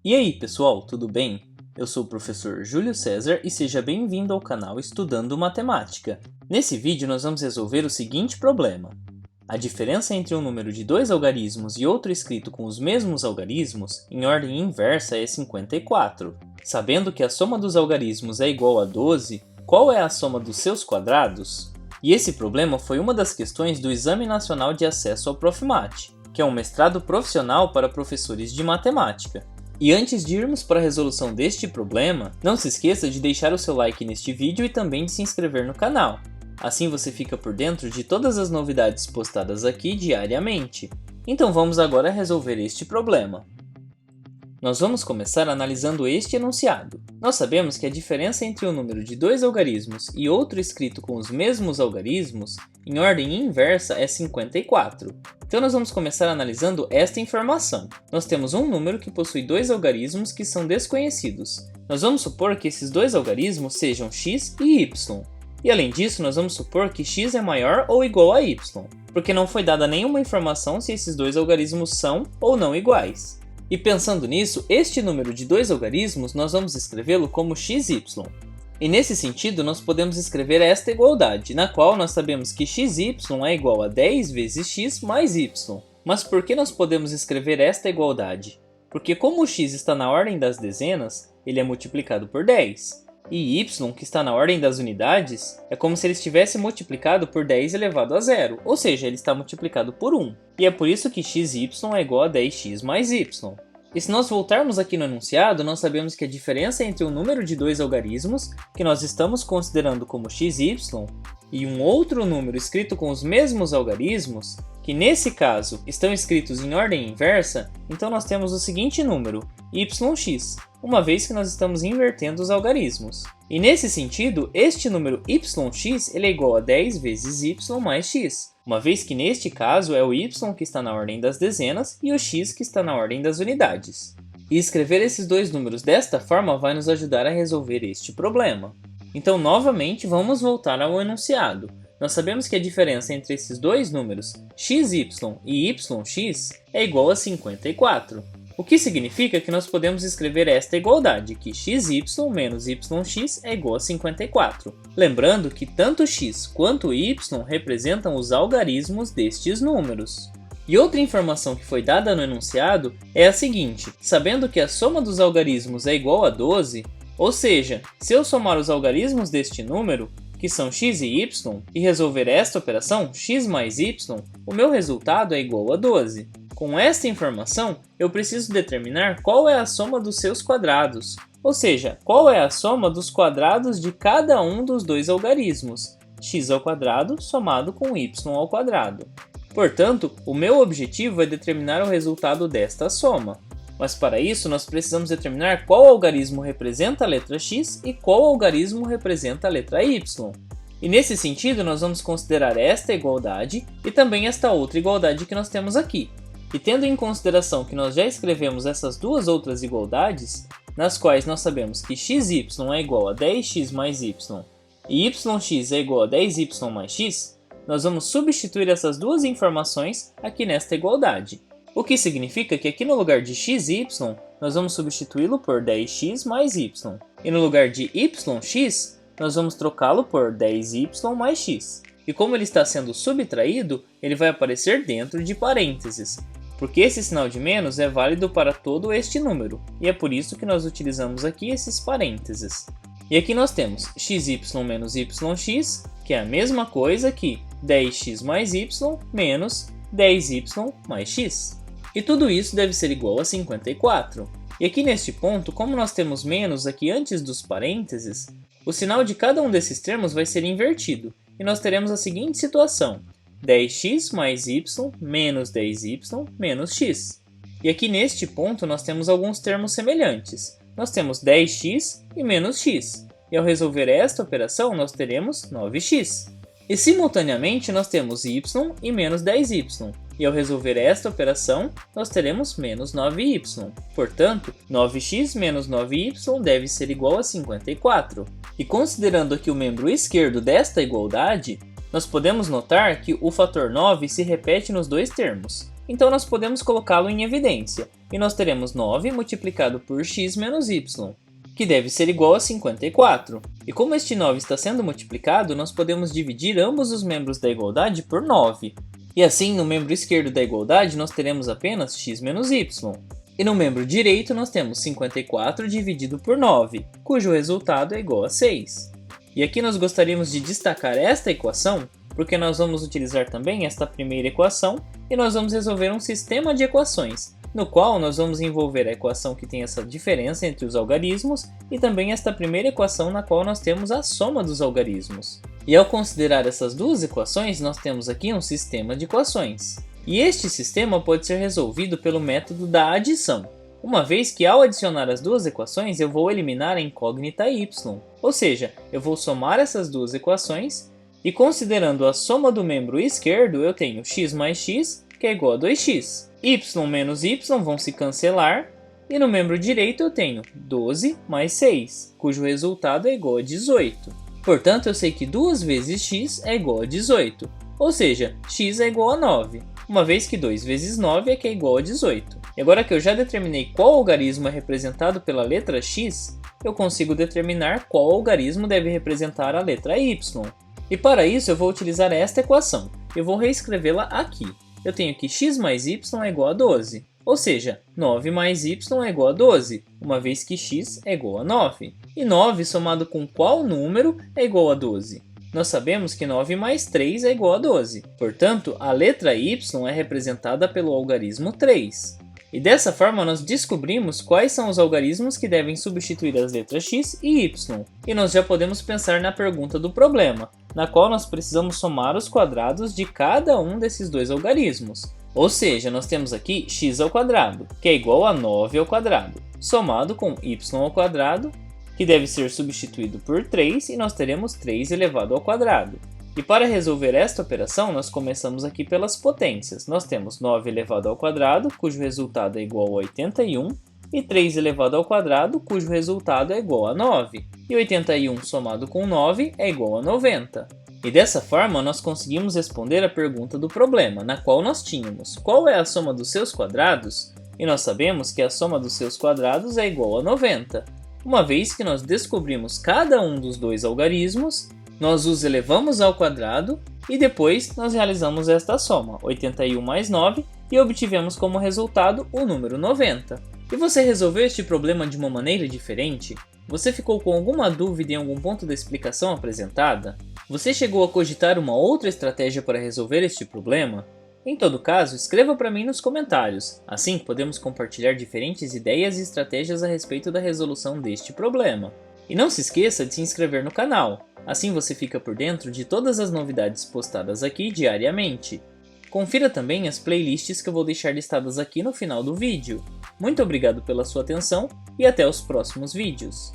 E aí, pessoal, tudo bem? Eu sou o professor Júlio César e seja bem-vindo ao canal Estudando Matemática. Nesse vídeo nós vamos resolver o seguinte problema. A diferença entre um número de dois algarismos e outro escrito com os mesmos algarismos, em ordem inversa, é 54. Sabendo que a soma dos algarismos é igual a 12, qual é a soma dos seus quadrados? E esse problema foi uma das questões do Exame Nacional de Acesso ao Profimate, que é um mestrado profissional para professores de matemática. E antes de irmos para a resolução deste problema, não se esqueça de deixar o seu like neste vídeo e também de se inscrever no canal. Assim você fica por dentro de todas as novidades postadas aqui diariamente. Então vamos agora resolver este problema. Nós vamos começar analisando este enunciado. Nós sabemos que a diferença entre o número de dois algarismos e outro escrito com os mesmos algarismos, em ordem inversa, é 54. Então nós vamos começar analisando esta informação. Nós temos um número que possui dois algarismos que são desconhecidos. Nós vamos supor que esses dois algarismos sejam x e y. E além disso, nós vamos supor que x é maior ou igual a y, porque não foi dada nenhuma informação se esses dois algarismos são ou não iguais. E pensando nisso, este número de dois algarismos nós vamos escrevê-lo como xy. E nesse sentido, nós podemos escrever esta igualdade, na qual nós sabemos que xy é igual a 10 vezes x mais y. Mas por que nós podemos escrever esta igualdade? Porque como o x está na ordem das dezenas, ele é multiplicado por 10. E y, que está na ordem das unidades, é como se ele estivesse multiplicado por 10 elevado a zero, ou seja, ele está multiplicado por 1. E é por isso que xy é igual a 10x mais y. E se nós voltarmos aqui no enunciado, nós sabemos que a diferença entre o número de dois algarismos, que nós estamos considerando como xy, e um outro número escrito com os mesmos algarismos, que nesse caso estão escritos em ordem inversa, então nós temos o seguinte número, yx, uma vez que nós estamos invertendo os algarismos. E nesse sentido, este número yx ele é igual a 10 vezes y mais x, uma vez que neste caso é o y que está na ordem das dezenas e o x que está na ordem das unidades. E escrever esses dois números desta forma vai nos ajudar a resolver este problema. Então, novamente, vamos voltar ao enunciado. Nós sabemos que a diferença entre esses dois números, xy e yx, é igual a 54. O que significa que nós podemos escrever esta igualdade, que xy menos yx é igual a 54. Lembrando que tanto x quanto y representam os algarismos destes números. E outra informação que foi dada no enunciado é a seguinte: sabendo que a soma dos algarismos é igual a 12, ou seja, se eu somar os algarismos deste número, que são x e y, e resolver esta operação, x mais y, o meu resultado é igual a 12. Com esta informação, eu preciso determinar qual é a soma dos seus quadrados, ou seja, qual é a soma dos quadrados de cada um dos dois algarismos, x ao quadrado somado com y ao quadrado. Portanto, o meu objetivo é determinar o resultado desta soma. Mas para isso, nós precisamos determinar qual algarismo representa a letra x e qual algarismo representa a letra y. E nesse sentido, nós vamos considerar esta igualdade e também esta outra igualdade que nós temos aqui. E tendo em consideração que nós já escrevemos essas duas outras igualdades, nas quais nós sabemos que xy é igual a 10x mais y e yx é igual a 10y mais x, nós vamos substituir essas duas informações aqui nesta igualdade. O que significa que aqui no lugar de xy, nós vamos substituí-lo por 10x mais y. E no lugar de yx, nós vamos trocá-lo por 10y mais x. E como ele está sendo subtraído, ele vai aparecer dentro de parênteses, porque esse sinal de menos é válido para todo este número, e é por isso que nós utilizamos aqui esses parênteses. E aqui nós temos xy menos yx, que é a mesma coisa que 10x mais y menos 10y mais x. E tudo isso deve ser igual a 54. E aqui neste ponto, como nós temos menos aqui antes dos parênteses, o sinal de cada um desses termos vai ser invertido, e nós teremos a seguinte situação: 10x mais y menos 10y menos x. E aqui neste ponto nós temos alguns termos semelhantes. Nós temos 10x e menos x. E ao resolver esta operação nós teremos 9x. E simultaneamente nós temos y e menos 10y. E ao resolver esta operação nós teremos menos 9y. Portanto, 9x menos 9y deve ser igual a 54. E considerando aqui o membro esquerdo desta igualdade, nós podemos notar que o fator 9 se repete nos dois termos. então nós podemos colocá-lo em evidência, e nós teremos 9 multiplicado por x menos y, que deve ser igual a 54. E como este 9 está sendo multiplicado, nós podemos dividir ambos os membros da igualdade por 9. E assim, no membro esquerdo da igualdade, nós teremos apenas x menos y. E no membro direito, nós temos 54 dividido por 9, cujo resultado é igual a 6. E aqui nós gostaríamos de destacar esta equação, porque nós vamos utilizar também esta primeira equação e nós vamos resolver um sistema de equações, no qual nós vamos envolver a equação que tem essa diferença entre os algarismos e também esta primeira equação na qual nós temos a soma dos algarismos. E ao considerar essas duas equações, nós temos aqui um sistema de equações. E este sistema pode ser resolvido pelo método da adição, uma vez que ao adicionar as duas equações eu vou eliminar a incógnita y, ou seja, eu vou somar essas duas equações e considerando a soma do membro esquerdo eu tenho x mais x, que é igual a 2x. Y menos y vão se cancelar e no membro direito eu tenho 12 mais 6, cujo resultado é igual a 18. Portanto, eu sei que 2 vezes x é igual a 18, ou seja, x é igual a 9, uma vez que 2 vezes 9 é que é igual a 18. E agora que eu já determinei qual algarismo é representado pela letra x, eu consigo determinar qual algarismo deve representar a letra y. E para isso eu vou utilizar esta equação, eu vou reescrevê-la aqui. Eu tenho que x mais y é igual a 12, ou seja, 9 mais y é igual a 12, uma vez que x é igual a 9. E 9 somado com qual número é igual a 12? Nós sabemos que 9 mais 3 é igual a 12, portanto, a letra y é representada pelo algarismo 3. E dessa forma nós descobrimos quais são os algarismos que devem substituir as letras x e y. E nós já podemos pensar na pergunta do problema, na qual nós precisamos somar os quadrados de cada um desses dois algarismos. Ou seja, nós temos aqui x ao quadrado, que é igual a 9 ao quadrado, somado com y ao quadrado, que deve ser substituído por 3, e nós teremos 3 elevado ao quadrado. E para resolver esta operação, nós começamos aqui pelas potências. Nós temos 9 elevado ao quadrado, cujo resultado é igual a 81, e 3 elevado ao quadrado, cujo resultado é igual a 9. E 81 somado com 9 é igual a 90. E dessa forma, nós conseguimos responder a pergunta do problema, na qual nós tínhamos qual é a soma dos seus quadrados, e nós sabemos que a soma dos seus quadrados é igual a 90. Uma vez que nós descobrimos cada um dos dois algarismos, nós os elevamos ao quadrado e depois nós realizamos esta soma, 81 mais 9, e obtivemos como resultado o número 90. E você resolveu este problema de uma maneira diferente? Você ficou com alguma dúvida em algum ponto da explicação apresentada? Você chegou a cogitar uma outra estratégia para resolver este problema? Em todo caso, escreva para mim nos comentários, assim podemos compartilhar diferentes ideias e estratégias a respeito da resolução deste problema. E não se esqueça de se inscrever no canal, assim você fica por dentro de todas as novidades postadas aqui diariamente. Confira também as playlists que eu vou deixar listadas aqui no final do vídeo. Muito obrigado pela sua atenção e até os próximos vídeos.